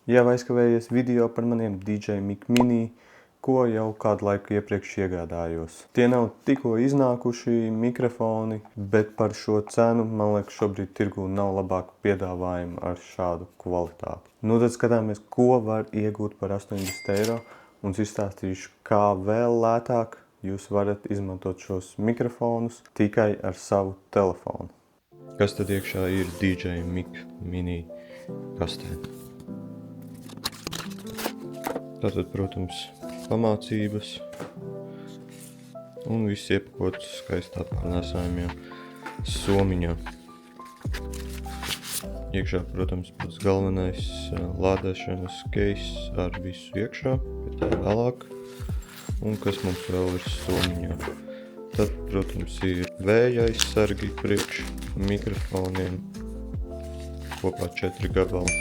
Jau aizkavējies video par maniem DJI Mic Mini, ko jau kādu laiku iepriekš iegādājos. Tie nav tikko iznākuši mikrofoni, bet par šo cenu, man liekas, šobrīd tirgū nav labāku piedāvājumu ar šādu kvalitāti. Nu tad skatāmies, ko var iegūt par 80 eiro, un izstāstīšu, kā vēl lētāk jūs varat izmantot šos mikrofonus tikai ar savu telefonu. Kas tad iekšā ir DJI Mic Mini kastē? Tātad, protams, pamācības un viss iepakots skaistā pārnēsājumā somiņā. Iekšā, protams, pats galvenais lādēšanas case ar visu iekšā, pie tā vēlāk. Un kas mums vēl ir somiņā? Tad, protams, ir vēja aizsargi priekš mikrofoniem, kopā 4 gabali.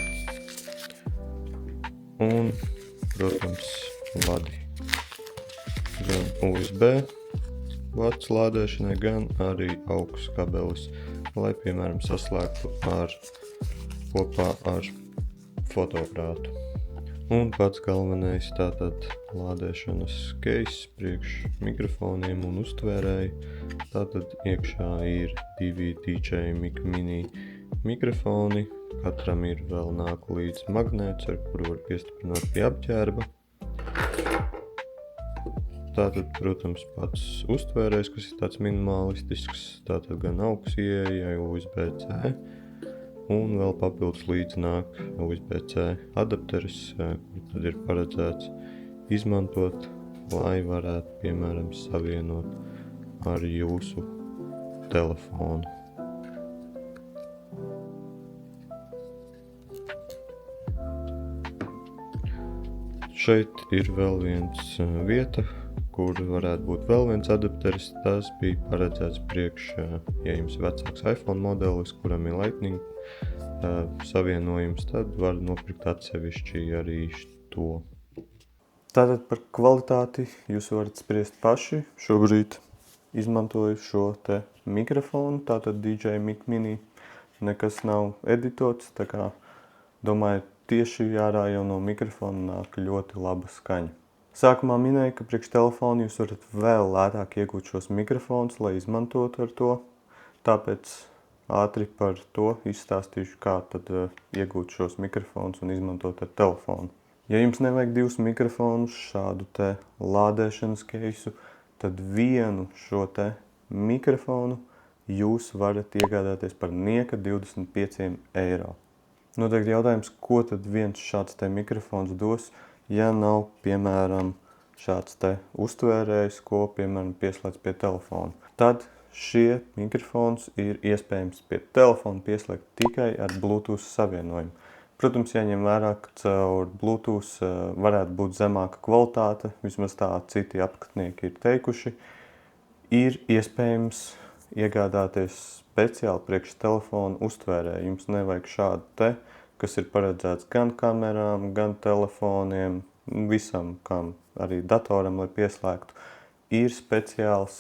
Un, protams, vadi. Gan USB vads lādēšanai, gan arī AUX kabelis, lai, piemēram, saslēgtu kopā ar fotoaparātu. Un pats galvenais tātad lādēšanas case priekš mikrofoniem un uztvērēji. Tātad iekšā ir 2 DJI Mic Mini mikrofoni. Katram ir vēl nāk līdz magnēts, ar kuru var piestiprināt pie apģērba. Tātad, protams, pats uztvērējs, kas ir tāds minimalistisks, tātad gan AUX ieeja, USB-C, un vēl papildus līdz nāk USB-C adapteris, kur tad ir paredzēts izmantot, lai varētu, piemēram, savienot ar jūsu telefonu. Šeit ir vēl viens vieta, kur varētu būt vēl viens adapteris. Tas bija paredzēts priekš, ja jums ir vecāks iPhone modelis, kuram ir Lightning savienojums, tad var nopirkt atsevišķi arī to. Tātad par kvalitāti jūs varat spriest paši. Šobrīd izmantoju šo te mikrofonu, tātad DJI Mic Mini. Nekas nav editots, tā kā domāju, tieši ārā jau no mikrofona nāk ļoti laba skaņa. Sākumā minēju, ka priekš telefonu jūs varat vēl lētāk iegūt šos mikrofonus, lai izmantotu ar to. Tāpēc ātri par to izstāstīšu, kā tad iegūt šos mikrofonus un izmantot ar telefonu. Ja jums nevajag 2 mikrofonus, šādu te lādēšanas keisu, tad vienu šo te mikrofonu jūs varat iegādāties par nieka 25 eiro. Noteikti jautājums, ko tad viens šāds te mikrofons dos, ja nav, piemēram, šāds te uztvērējs, ko, piemēram, pieslēdz pie telefona. Tad šie mikrofons ir iespējams pie telefona pieslēgt tikai ar Bluetooth savienojumu. Protams, jāņem vērā, ka caur Bluetooth varētu būt zemāka kvalitāte, vismaz tā citi apskatnieki ir teikuši. Ir iespējams iegādāties speciāli priekš telefonu uztvērēju. Jums nevajag šādu te, kas ir paredzēts gan kamerām, gan telefoniem, visam, kam arī datoram, lai pieslēgtu. Ir speciāls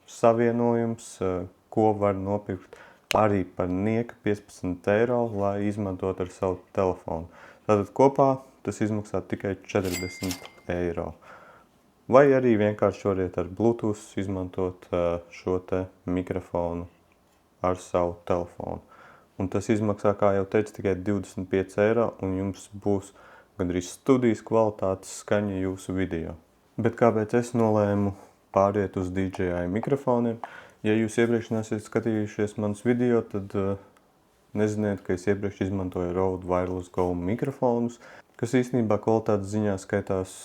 savienojums, ko var nopirkt arī par nieka 15 eiro, lai izmantot ar savu telefonu. Tātad kopā tas izmaksā tikai 40 eiro. Vai arī vienkārši variet ar Bluetooth izmantot šo te mikrofonu ar savu telefonu. Un tas izmaksā, kā jau teicu, tikai 25 eiro, un jums būs gandrīz studijas kvalitātes skaņa jūsu video. Bet kāpēc es nolēmu pāriet uz DJI mikrofoniem? Ja jūs iepriekš nesat skatījušies manus video, tad neziniet, ka es iepriekš izmantoju Rode Wireless Go mikrofonus, kas īstenībā kvalitātes ziņā skaitās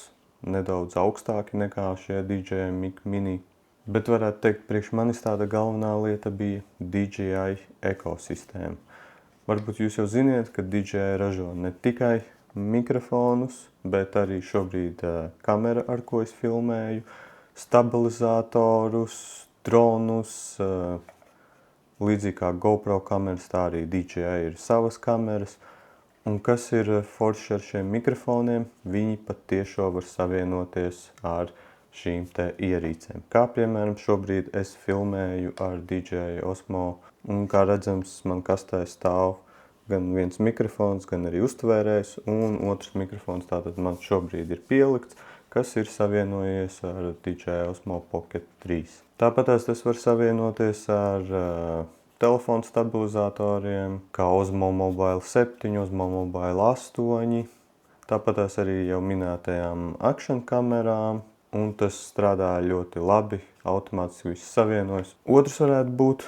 nedaudz augstāki nekā šie DJI Mic Mini. Bet varētu teikt, priekš manis tāda galvenā lieta bija DJI ekosistēma. Varbūt jūs jau ziniet, ka DJI ražo ne tikai mikrofonus, bet arī šobrīd kamera, ar ko es filmēju, stabilizatorus, dronus, līdzīgi kā GoPro kameras, tā arī DJI ir savas kameras. Un kas ir forši ar šiem mikrofoniem? Viņi pat tiešo var savienoties ar šīm te ierīcēm. Kā piemēram šobrīd es filmēju ar DJI Osmo, un kā redzams man kastē stāv gan viens mikrofons, gan arī uztvērējs, un otrs mikrofons tātad man šobrīd ir pielikts, kas ir savienojies ar DJI Osmo Pocket 3. Tāpatās tas var savienoties ar telefonu stabilizatoriem, kā Osmo Mobile 7, Osmo Mobile 8, tāpatās arī jau minētajām action kamerām, un tas strādā ļoti labi, automātiski viss savienojas. Otrs varētu būt,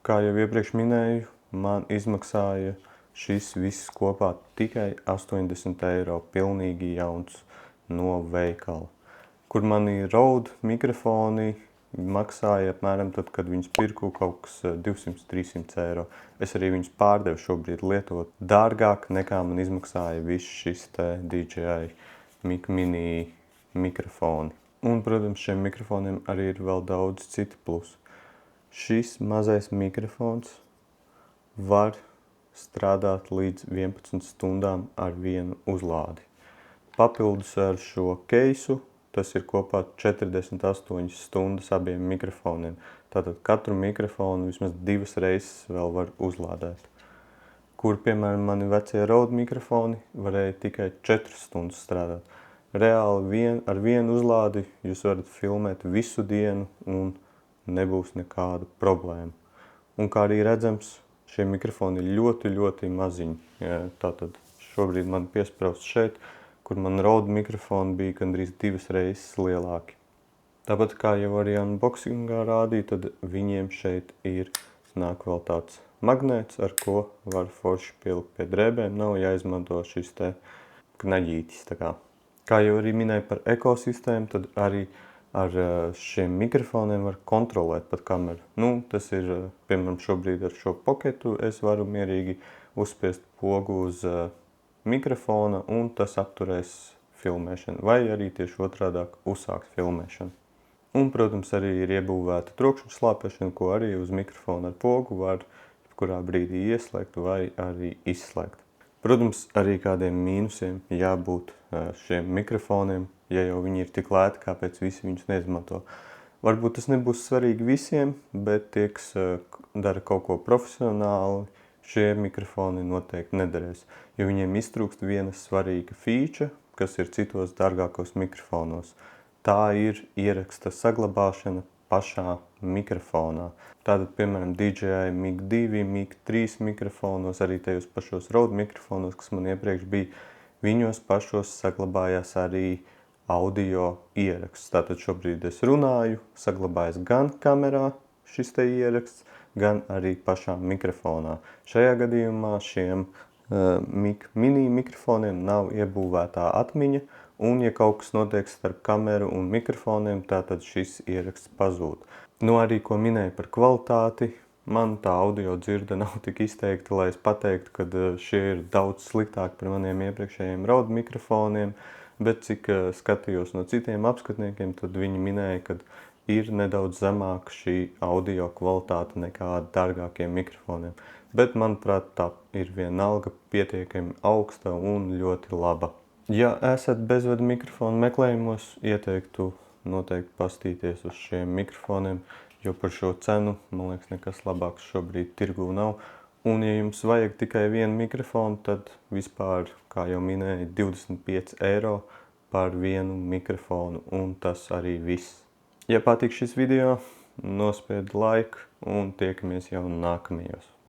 kā jau iepriekš minēju, man izmaksāja šis viss kopā tikai 80 eiro, pilnīgi jauns no veikala, kur mani Rode mikrofoni maksāja apmēram tad, kad viņus pirku kaut kas 200-300 eiro. Es arī viņus pārdevu šobrīd lietot dārgāk nekā man izmaksāja viss šis te DJI Mini mikrofoni. Un, protams, šiem mikrofoniem arī ir vēl daudz citu plusu. Šis mazais mikrofons var strādāt līdz 11 stundām ar vienu uzlādi. Papildus ar šo keisu tas ir kopā 48 stundas abiem mikrofoniem. Tātad katru mikrofonu vismaz 2 reizes vēl var uzlādēt. Kur, piemēram, mani vecie Rode mikrofoni varēja tikai 4 stundas strādāt. Reāli ar vienu uzlādi jūs varat filmēt visu dienu un nebūs nekādu problēmu. Un kā arī redzams, šie mikrofoni ir ļoti, ļoti maziņi. Tātad šobrīd man piesprausts šeit, kur man Rode mikrofoni bija gandrīz 2 reizes lielāki. Tāpat kā jau arī unboxingā rādīja, tad viņiem šeit nāk vēl tāds magnēts, ar ko var forši pielikt pie drēbēm. Nav jāizmanto šis te knaģītis. Kā jau arī minēju par ekosistēmu, tad arī ar šiem mikrofoniem var kontrolēt pat kameru. Tas ir, piemēram, šobrīd ar šo Pocketu es varu mierīgi uzspiest pogu uz mikrofona, un tas apturēs filmēšanu, vai arī tieši otrādāk uzsākt filmēšanu. Un, protams, arī ir iebūvēta trokšņa slāpēšana, ko arī uz mikrofona ar pogu var jebkurā brīdī ieslēgt vai arī izslēgt. Protams, arī kādiem mīnusiem jābūt šiem mikrofoniem, ja jau viņi ir tik lēti, kāpēc visi viņus neizmanto. Varbūt tas nebūs svarīgi visiem, bet tie, kas dara kaut ko profesionāli, šie mikrofoni noteikti nederēs, jo viņiem iztrūkst viena svarīga feature, kas ir citos dārgākos mikrofonos. Tā ir ieraksta saglabāšana pašā mikrofonā. Tātad, piemēram, DJI Mic 2, Mic 3 mikrofonos, arī tajos pašos Rode mikrofonos, kas man iepriekš bija, viņos pašos saglabājās arī audio ieraksts. Tātad šobrīd es runāju, saglabājas gan kamerā šis te ieraksts, gan arī pašā mikrofonā. Šajā gadījumā šiem mini mikrofoniem nav iebūvētā atmiņa, un ja kaut kas notiek starp kameru un mikrofoniem, tātad šis ieraksts pazūd. Arī ko minēju par kvalitāti, man tā audio dzirde nav tik izteikta, lai es pateiktu, ka šie ir daudz sliktāki par maniem iepriekšējiem Rode mikrofoniem, bet cik skatījos no citiem apskatniekiem, tad viņi minēja, ka ir nedaudz zemāka šī audio kvalitāte nekā dārgākiem mikrofoniem. Bet, manuprāt, tā ir vienalga pietiekami augsta un ļoti laba. Ja esat bezvadu mikrofonu meklējumos, ieteiktu noteikti pastīties uz šiem mikrofoniem, jo par šo cenu, man liekas, nekas labāks šobrīd tirgū nav. Un, ja jums vajag tikai vienu mikrofonu, tad vispār, kā jau minēju, 25 eiro par vienu mikrofonu, un tas arī viss. Ja patīk šis video, nospied like un tiekamies jau nākamajos.